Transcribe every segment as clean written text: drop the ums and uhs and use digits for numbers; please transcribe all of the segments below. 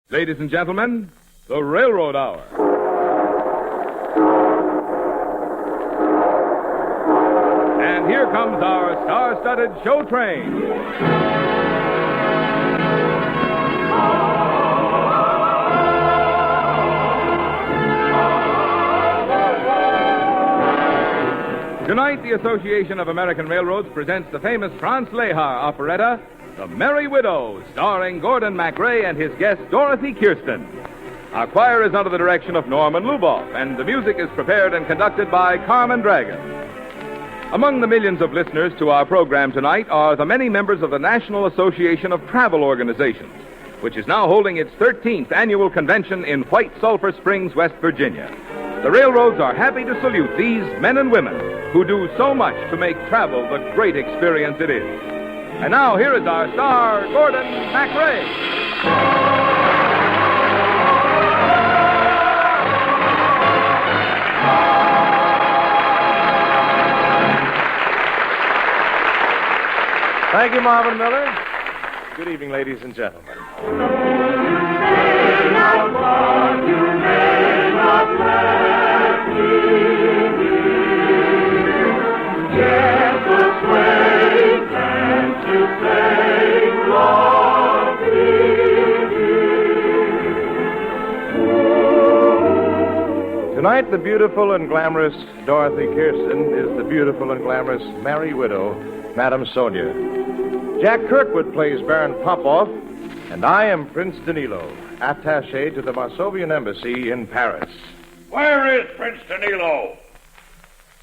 Ladies and gentlemen, the Railroad Hour. And here comes our star-studded show train. Tonight, the Association of American Railroads presents the famous Franz Lehar operetta, The Merry Widow, starring Gordon MacRae and his guest Dorothy Kirsten. Our choir is under the direction of Norman Luboff, and the music is prepared and conducted by Carmen Dragon. Among the millions of listeners to our program tonight are the many members of the National Association of Travel Organizations, which is now holding its 13th annual convention in White Sulphur Springs, West Virginia. The railroads are happy to salute these men and women who do so much to make travel the great experience it is. And now, here is our star, Gordon MacRae. Thank you, Marvin Miller. Good evening, ladies and gentlemen. You may not want, you may not let me be. Yes, the swing and to sing love Tonight, the beautiful and glamorous Dorothy Kirsten is the beautiful and glamorous Merry Widow, Madame Sonia. Jack Kirkwood plays Baron Popoff, and I am Prince Danilo, attaché to the Marsovian Embassy in Paris. Where is Prince Danilo?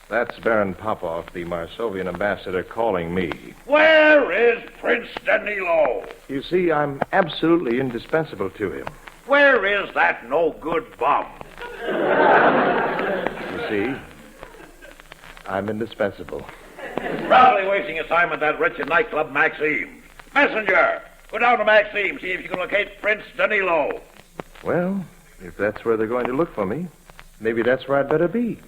That's Baron Popoff, the Marsovian ambassador, calling me. Where is Prince Danilo? You see, I'm absolutely indispensable to him. Where is that no-good bum? You see, I'm indispensable. Probably wasting his time at that wretched nightclub, Maxime's. Messenger, go down to Maxime's, see if you can locate Prince Danilo. Well, if that's where they're going to look for me, maybe that's where I'd better be.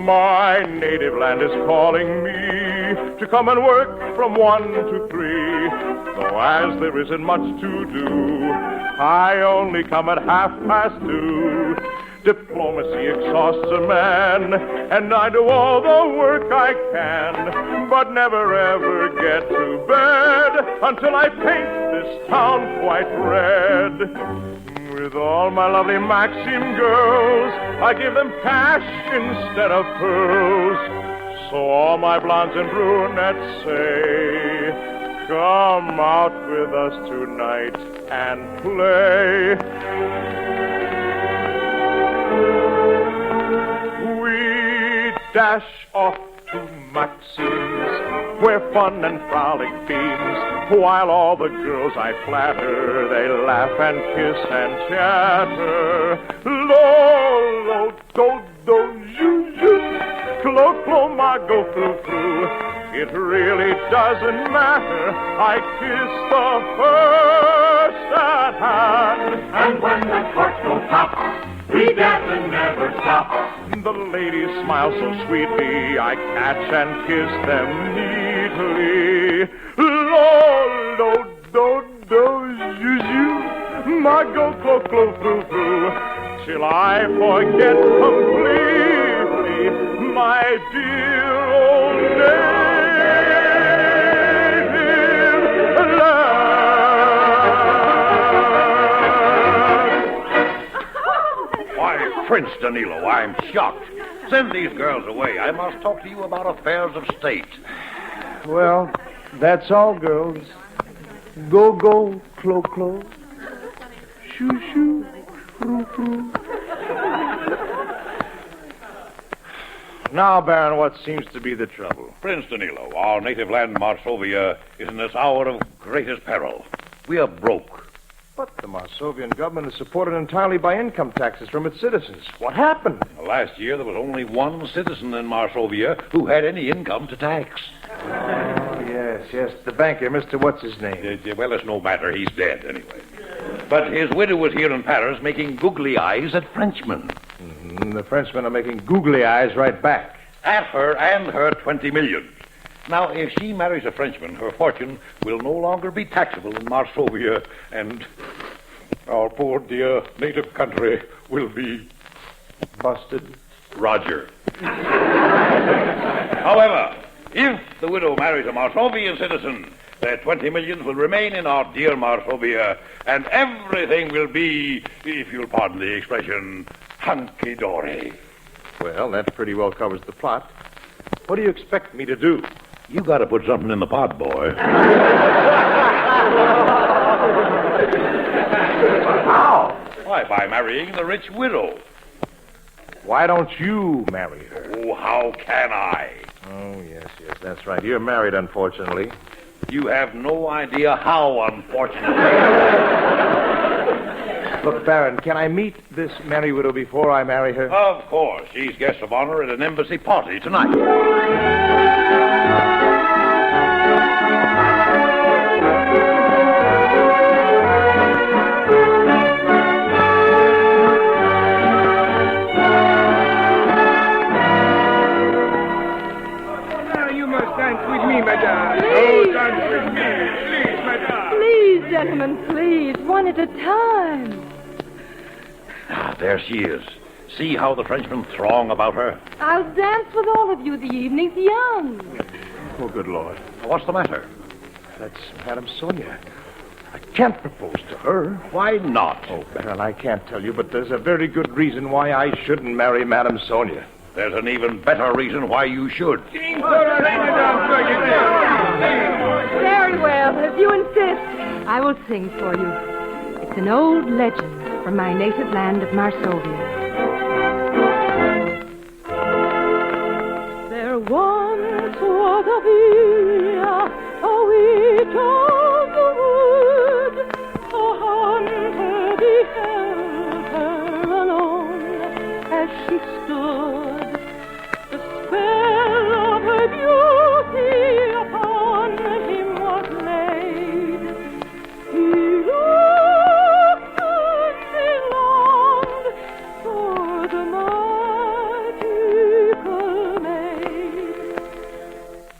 My native land is calling me to come and work from 1 to 3. Though as there isn't much to do, I only come at 2:30. Diplomacy exhausts a man, and I do all the work I can, but never ever get to bed until I paint this town quite red. With all my lovely Maxim girls, I give them cash instead of pearls. So all my blondes and brunettes say, come out with us tonight and play. We dash off to Maxim's, where fun and frolic beams, while all the girls I flatter, they laugh and kiss and chatter. Lo, lo, do, do, you, you, clo, clo, ma, go, flu, flu. It really doesn't matter, I kiss the first at hand. And when the corks go pop, we dance and never stop. The ladies smile so sweetly, I catch and kiss them neatly. Lo, lo, do, do, you, you, ma, go, clo, clo, flu, flu, till I forget completely my dear old native land. Why, Prince Danilo, I'm shocked. Send these girls away. I must talk to you about affairs of state. Well, that's all, girls. Go, go, clo, clo. Shoo, shoo, frou, frou. Now, Baron, what seems to be the trouble? Prince Danilo, our native land, Marsovia, is in this hour of greatest peril. We are broke. But the Marsovian government is supported entirely by income taxes from its citizens. What happened? Last year, there was only one citizen in Marsovia who had any income to tax. Oh, yes, the banker, Mr. What's-his-name. Well, it's no matter. He's dead, anyway. But his widow was here in Paris making googly eyes at Frenchmen. The Frenchmen are making googly eyes right back. At her and her 20 million. Now, if she marries a Frenchman, her fortune will no longer be taxable in Marsovia, and our poor dear native country will be busted. Roger. However, if the widow marries a Marsovian citizen, their 20 millions will remain in our dear Marsovia, and everything will be, if you'll pardon the expression, hunky-dory. Well, that pretty well covers the plot. What do you expect me to do? You got to put something in the pot, boy. How? Why, by marrying the rich widow. Why don't you marry her? Oh, how can I? Oh, yes, that's right. You're married, unfortunately. You have no idea how, unfortunately. Look, Baron, can I meet this merry widow before I marry her? Of course. She's guest of honor at an embassy party tonight. Gentlemen, please, one at a time. Ah, there she is. See how the Frenchmen throng about her? I'll dance with all of you. The evening's young. Oh, good Lord. What's the matter? That's Madame Sonia. I can't propose to her. Why not? Oh, Baron, I can't tell you, but there's a very good reason why I shouldn't marry Madame Sonia. There's an even better reason why you should. Very well, if you insist. I will sing for you. It's an old legend from my native land of Marsovia. There once was a villa, a witch of the wood. A hunter beheld her alone as she stood. The spell of her beauty upon him was laid. He looked and he longed for the magical maid.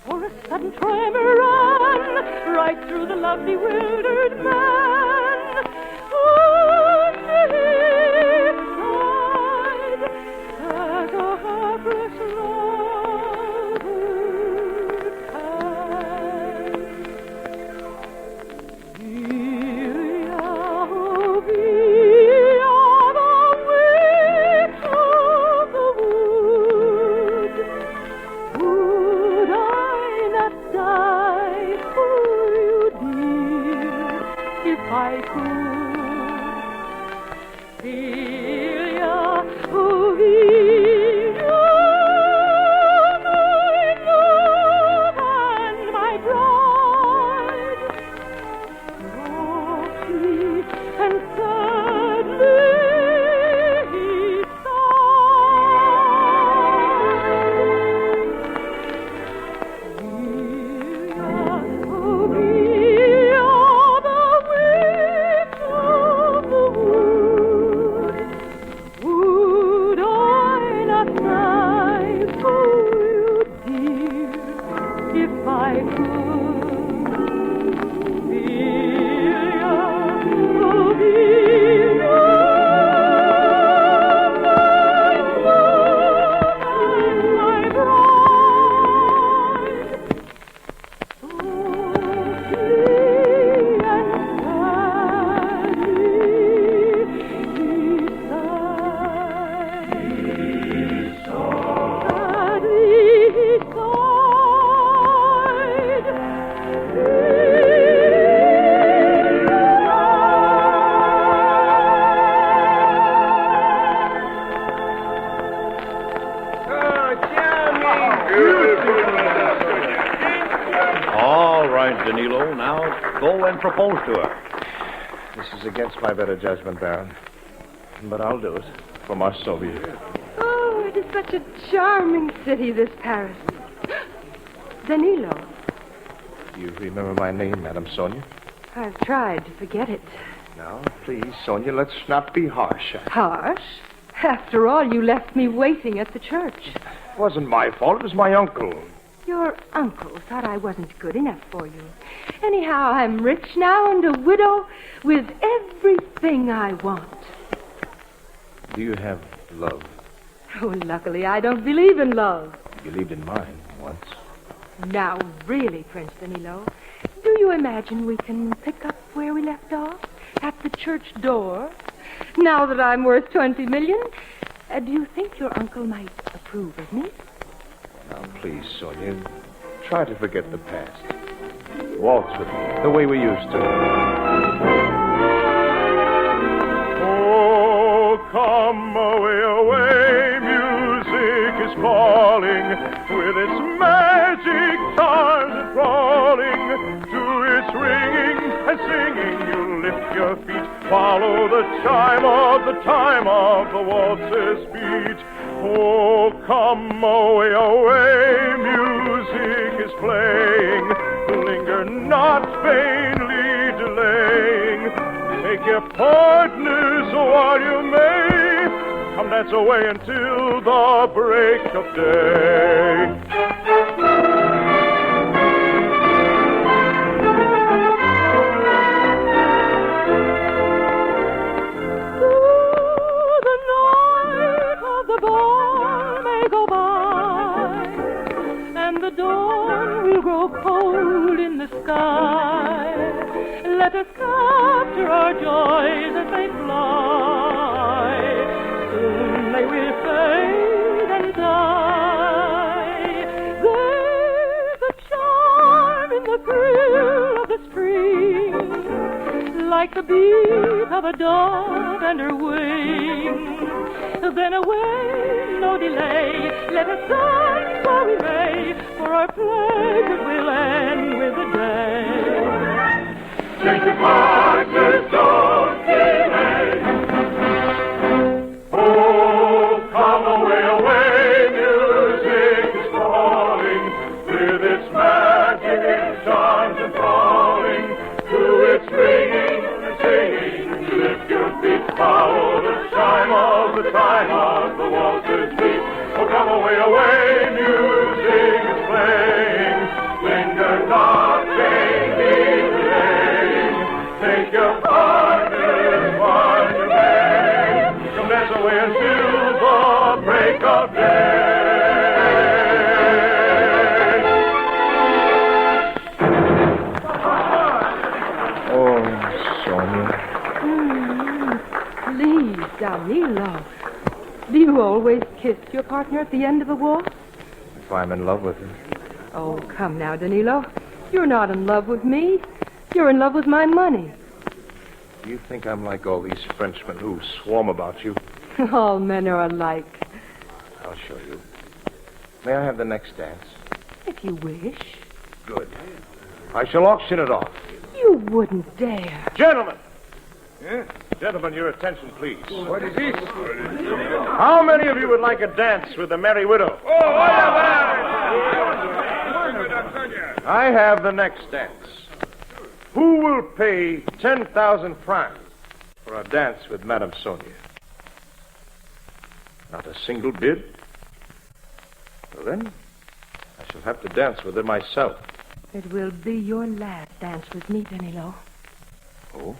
For a sudden tremor ran right through the love bewildered man, and he sighed as a helpless lover can. I could, Celia, oh, Celia, my love and my bride. Naughty and sadly he sighed. Celia, oh, propose to her. This is against my better judgment, Baron. But I'll do it for Marsovia. Oh, it is such a charming city, this Paris. Danilo. You remember my name, Madame Sonia? I've tried to forget it. Now, please, Sonia, let's not be harsh. Harsh? After all, you left me waiting at the church. It wasn't my fault. It was my uncle. Your uncle thought I wasn't good enough for you. Anyhow, I'm rich now and a widow with everything I want. Do you have love? Oh, luckily, I don't believe in love. You believed in mine once. Now, really, Prince Danilo, do you imagine we can pick up where we left off? At the church door? Now that I'm worth 20 million? Do you think your uncle might approve of me? Now, please, Sonia, try to forget the past. Waltz with me, the way we used to. Oh, come away, away, music is calling, with its magic charms enthralling. To its ringing and singing, you lift your feet, follow the chime of the time of the waltz's beat. Oh, come away, away, music is playing. Linger not vainly delaying. Take your partners while you may. Come dance away until the break of day. Cold in the sky. Let us capture our joys as they fly. Soon they will fade and die. There's a charm in the thrill of the spring, like the beat of a dove and her wing. Then away, no delay, let us dance while we may, for our pleasure will end with the day. Take your partners, don't delay. Oh, come away, away, music is calling, with its magic charms enthralling. To its ringing and singing, lift your feet, follow the chime of the time of the waltz's beat. Oh, come away, away, music is playing. Linger not, vainly delaying. Take your partners while you may. Come dance away until the break of day. Oh, Sonia. Please, Danilo. Do you always kiss your partner at the end of a waltz? If I'm in love with her. Oh, come now, Danilo. You're not in love with me. You're in love with my money. Do you think I'm like all these Frenchmen who swarm about you? All men are alike. I'll show you. May I have the next dance? If you wish. Good. I shall auction it off. You wouldn't dare. Gentlemen! Gentlemen, your attention, please. What is this? How many of you would like a dance with the Merry Widow? I have the next dance. Who will pay 10,000 francs for a dance with Madame Sonia? Not a single bid? Well, then, I shall have to dance with her myself. It will be your last dance with me, Danilo. Oh?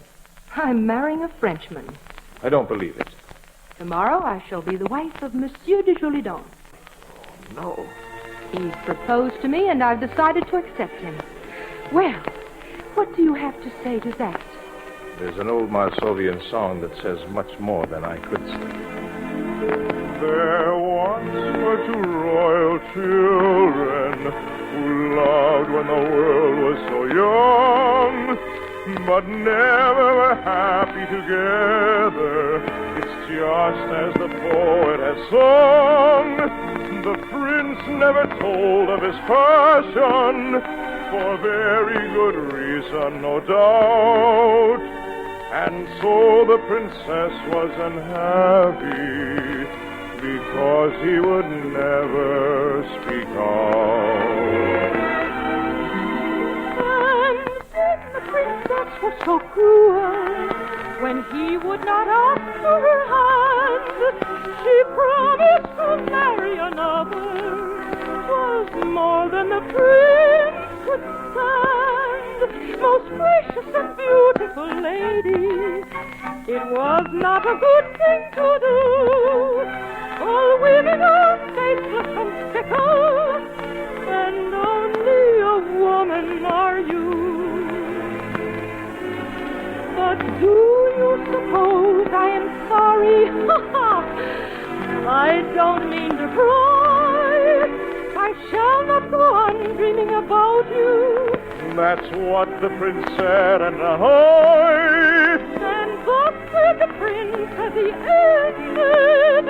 I'm marrying a Frenchman. I don't believe it. Tomorrow I shall be the wife of Monsieur de Jolidon. No. He's proposed to me, and I've decided to accept him. Well, what do you have to say to that? There's an old Marsovian song that says much more than I could say. There once were two royal children who loved when the world was so young, but never were happy together. It's just as the poet has sung. The prince never told of his passion, for very good reason, no doubt. And so the princess was unhappy, because he would never speak out. And then the princess was so cruel, when he would not offer her hand, she promised to marry another. 'Twas more than the prince could stand. Most gracious and beautiful lady, it was not a good thing to do. All women are faithless and fickle, and only a woman are you. But do you suppose I am sorry? Ha ha! I don't mean to cry. I shall not go on dreaming about you. That's what the prince said, and ahoy! And thus said the prince as he ended.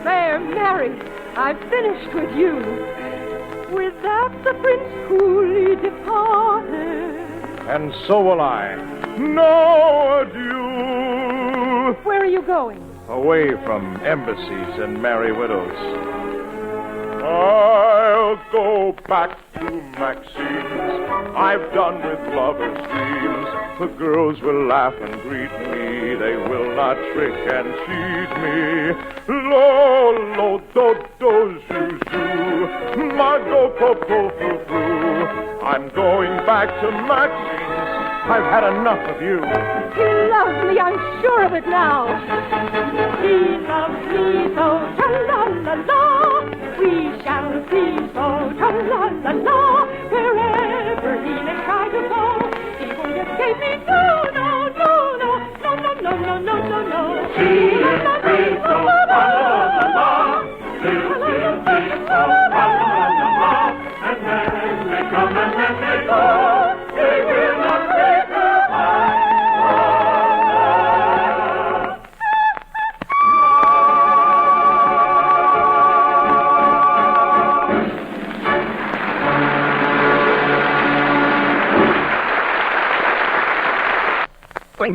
There, Mary, I've finished with you. With that the prince coolly departed. And so will I. No adieu! Where are you going? Away from embassies and merry widows. I'll go back to Maxine's. I've done with lovers' dreams. The girls will laugh and greet me. They will not trick and cheat me. Lo, lo, do, do, zoo, zoo. Ma, do, po, po, foo, foo. I'm going back to Maxine's. I've had enough of you. He loves me, I'm sure of it now. He loves me so, tra-la-la-la. We shall see so, tra-la-la-la. Wherever he may try to go, he won't escape me. No, no, no, no, no, no, no, no, no, no, no. She is free, so la-la-la-la. She'll be so la-la-la-la. And then they come and then they go. They will not break her heart.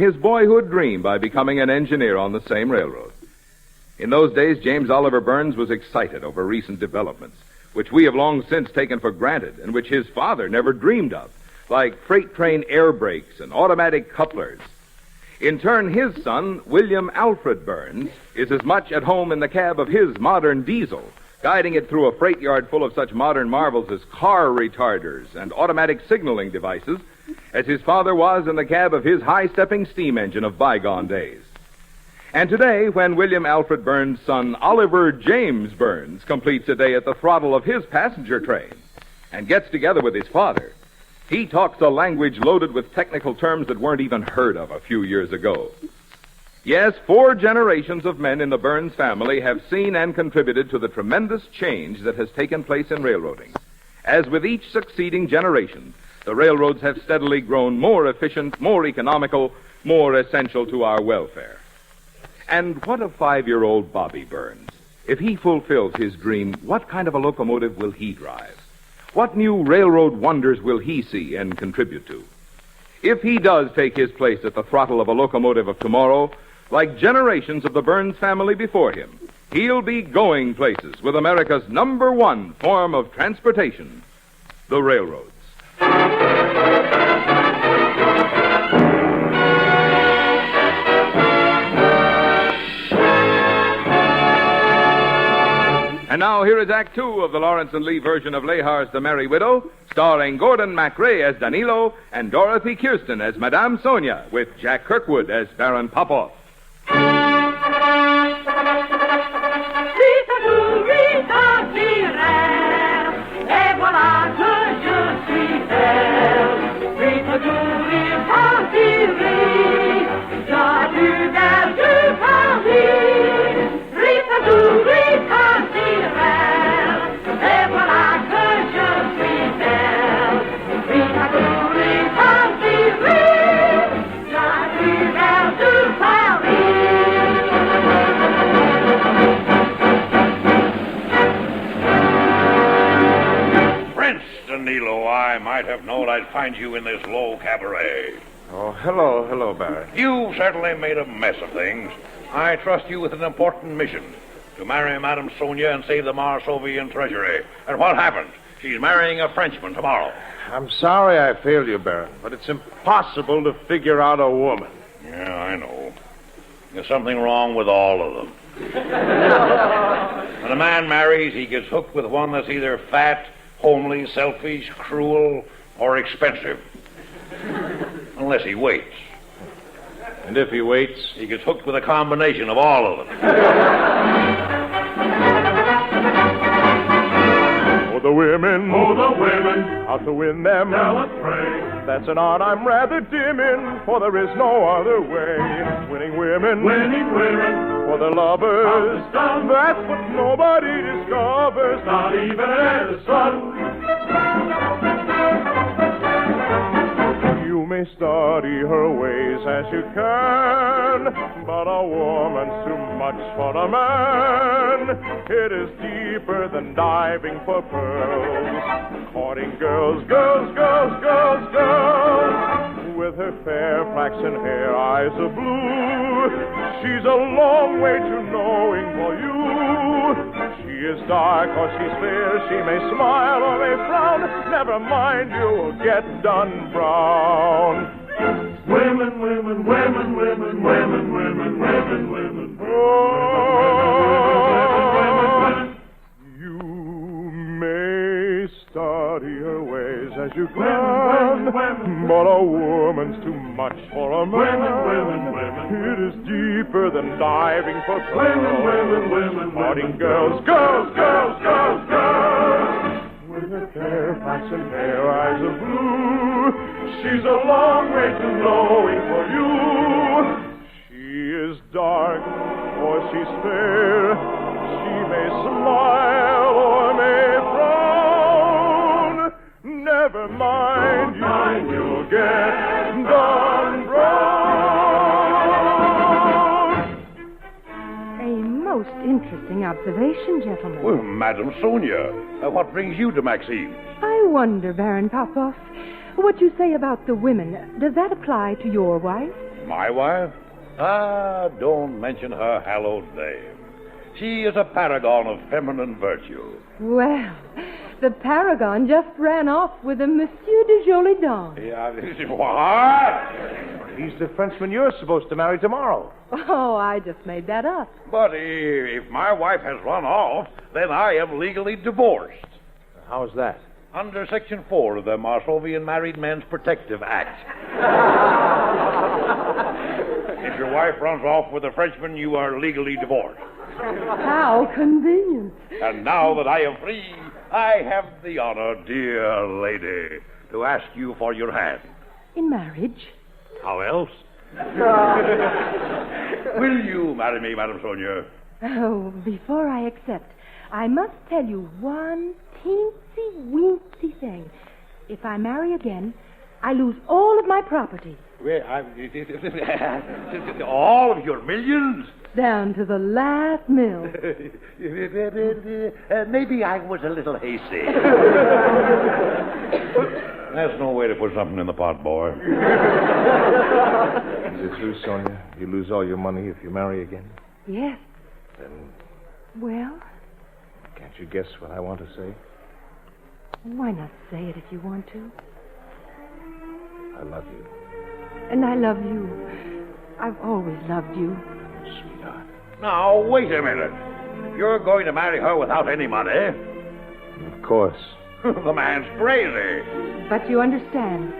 His boyhood dream by becoming an engineer on the same railroad. In those days, James Oliver Burns was excited over recent developments, which we have long since taken for granted and which his father never dreamed of, like freight train air brakes and automatic couplers. In turn, his son, William Alfred Burns, is as much at home in the cab of his modern diesel, guiding it through a freight yard full of such modern marvels as car retarders and automatic signaling devices as his father was in the cab of his high-stepping steam engine of bygone days. And today, when William Alfred Burns' son, Oliver James Burns, completes a day at the throttle of his passenger train and gets together with his father, he talks a language loaded with technical terms that weren't even heard of a few years ago. Yes, 4 generations of men in the Burns family have seen and contributed to the tremendous change that has taken place in railroading. As with each succeeding generation, the railroads have steadily grown more efficient, more economical, more essential to our welfare. And what of 5-year-old Bobby Burns? If he fulfills his dream, what kind of a locomotive will he drive? What new railroad wonders will he see and contribute to? If he does take his place at the throttle of a locomotive of tomorrow, like generations of the Burns family before him, he'll be going places with America's #1 form of transportation, the railroads. And now here is Act 2 of the Lawrence and Lee version of Lehar's The Merry Widow, starring Gordon MacRae as Danilo and Dorothy Kirsten as Madame Sonia, with Jack Kirkwood as Baron Popoff. I might have known I'd find you in this low cabaret. Oh, hello, Barry. You've certainly made a mess of things. I trust you with an important mission, to marry Madame Sonia and save the Marsovian treasury. And what happened? She's marrying a Frenchman tomorrow. I'm sorry I failed you, Baron, but it's impossible to figure out a woman. Yeah, I know. There's something wrong with all of them. When a man marries, he gets hooked with one that's either fat Homely, selfish, cruel, or expensive. Unless he waits. And if he waits? He gets hooked with a combination of all of them. Oh, the women. How to win them. Now let's pray. That's an art I'm rather dim in, for there is no other way. Winning women. For the lovers. That's what nobody discovers. Not even as sun. You may study her ways as you can, but a woman's too much for a man. It is deeper than diving for pearls. Courting girls, with her fair flaxen hair, eyes of blue. She's a long way to knowing for you. She is dark or she's fair, she may smile or may frown. Never mind, you'll get done brown. Women. You may study her ways as you can, but a woman's too much for a man. It is deeper than diving for pearls. Courting girls, with her fair flaxen hair, eyes of blue. She's a long way to knowing for you. She is dark or she's fair. She may smile or may frown. Never mind, you'll get done brown. A most interesting observation, gentlemen. Well, Madame Sonia, what brings you to Maxine's? I wonder, Baron Popoff, what you say about the women, does that apply to your wife? My wife? Ah, don't mention her hallowed name. She is a paragon of feminine virtue. Well, the paragon just ran off with a Monsieur de Jolidon. Yeah, what? He's the Frenchman you're supposed to marry tomorrow. Oh, I just made that up. But if my wife has run off, then I am legally divorced. How's that? Under Section 4 of the Marsovian Married Men's Protective Act. If your wife runs off with a Frenchman, you are legally divorced. How convenient. And now that I am free, I have the honor, dear lady, to ask you for your hand. In marriage? How else? Will you marry me, Madame Sonia? Oh, before I accept, I must tell you one teensy-weensy thing. If I marry again, I lose all of my property. Well, all of your millions? Down to the last mill. Maybe I was a little hasty. That's no way to put something in the pot, boy. Is it true, Sonia? You lose all your money if you marry again? Yes. Then Well? can't you guess what I want to say? Why not say it if you want to? I love you, And I love you. I've always loved you. sweetheart. Now, wait a minute. You're going to marry her without any money? Of course. The man's crazy. But you understand,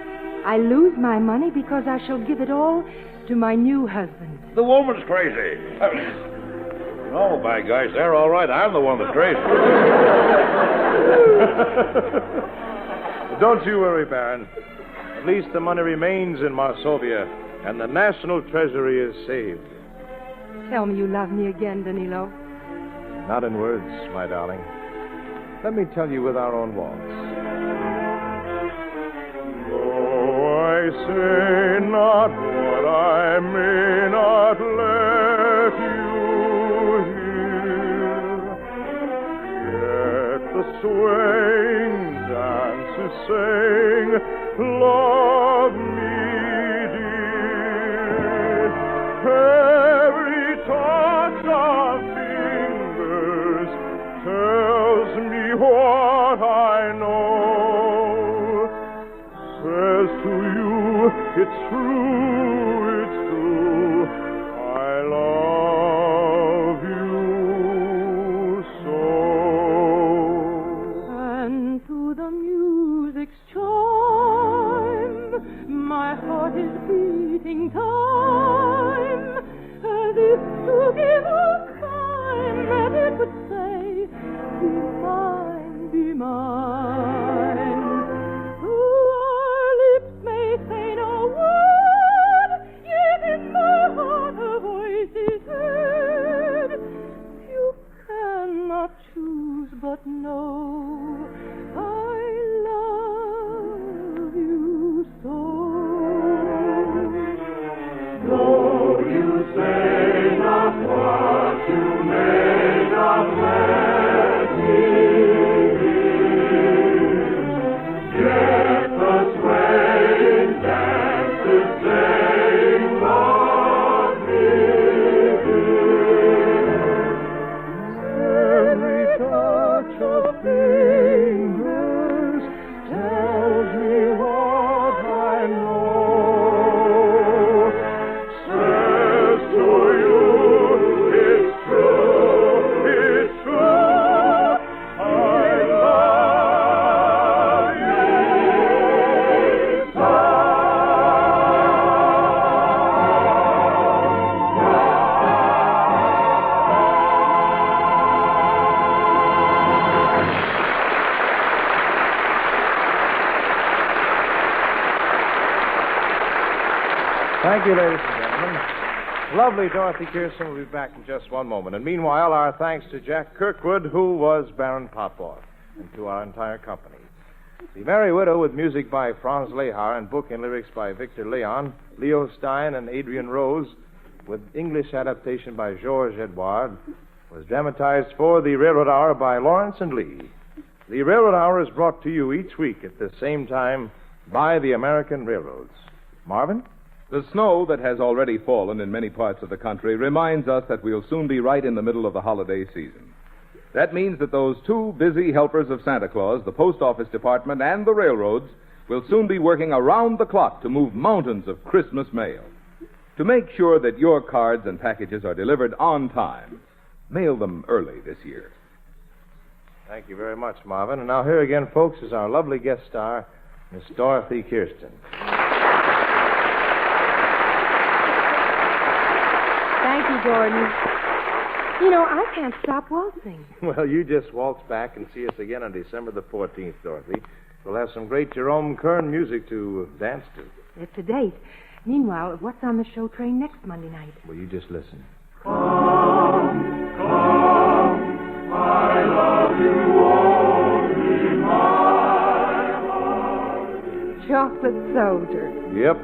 I lose my money because I shall give it all to my new husband. The woman's crazy. No, by gosh, they're all right. I'm the one that's crazy. Don't you worry, Baron. At least the money remains in Marsovia, and the national treasury is saved. Tell me you love me again, Danilo. Not in words, my darling. Let me tell you with our own waltz. Oh, I say not what I may not let you hear. Yet the swaying dances saying, love me, dear. Every touch of fingers tells me what I know. Says to you, it's true, I love you so. And to heart is beating time, as if to give a sign that it would say, be mine, be mine. Though our lips may say no word, yet in my heart a voice is heard. You cannot choose but know I love you so. Though you say not what you may not let me hear, yet the swaying dances saying love me dear. Every touch of fingers tells me what I know. Says to you, it's true, it's true. I love you so. Thank you, ladies and gentlemen. Lovely Dorothy Kirsten will be back in just one moment. And meanwhile, our thanks to Jack Kirkwood, who was Baron Popoff, and to our entire company. The Merry Widow, with music by Franz Lehar and book and lyrics by Victor Leon, Leo Stein, and Adrian Rose, with English adaptation by Georges Edouard, was dramatized for the Railroad Hour by Lawrence and Lee. The Railroad Hour is brought to you each week at the same time by the American Railroads. Marvin? The snow that has already fallen in many parts of the country reminds us that we'll soon be right in the middle of the holiday season. That means that those two busy helpers of Santa Claus, the Post Office Department and the railroads, will soon be working around the clock to move mountains of Christmas mail. To make sure that your cards and packages are delivered on time, mail them early this year. Thank you very much, Marvin. And now here again, folks, is our lovely guest star, Miss Dorothy Kirsten. Thank you, Gordon. You know, I can't stop waltzing. Well, you just waltz back and see us again on December the 14th, Dorothy. We'll have some great Jerome Kern music to dance to. It's a date. Meanwhile, what's on the show train next Monday night? Well, you just listen. Come, I love you only, my heart. Chocolate Soldier. Yep.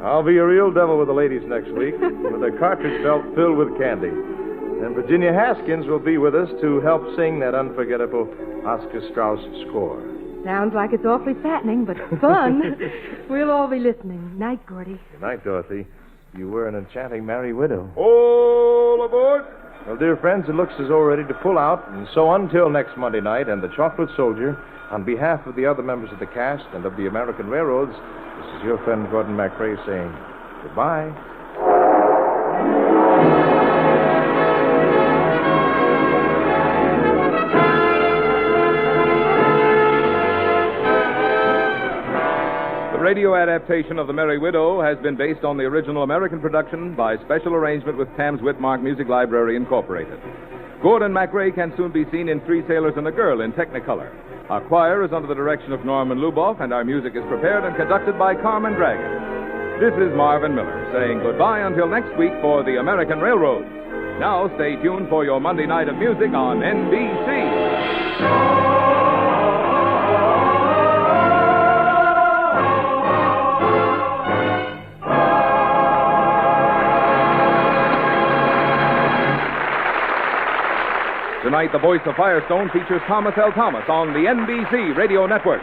I'll be a real devil with the ladies next week, with a cartridge belt filled with candy. And Virginia Haskins will be with us to help sing that unforgettable Oscar Strauss score. Sounds like it's awfully fattening, but fun. We'll all be listening. Night, Gordy. Good night, Dorothy. You were an enchanting merry widow. All aboard! Well, dear friends, it looks as though we're ready to pull out. And so until next Monday night, and the Chocolate Soldier, on behalf of the other members of the cast and of the American Railroads, this is your friend Gordon MacRae saying goodbye. The radio adaptation of The Merry Widow has been based on the original American production by special arrangement with Thames Whitmark Music Library, Incorporated. Gordon MacRae can soon be seen in Three Sailors and a Girl in Technicolor. Our choir is under the direction of Norman Luboff, and our music is prepared and conducted by Carmen Dragon. This is Marvin Miller saying goodbye until next week for the American Railroads. Now stay tuned for your Monday night of music on NBC. Tonight, the voice of Firestone features Thomas L. Thomas on the NBC Radio Network.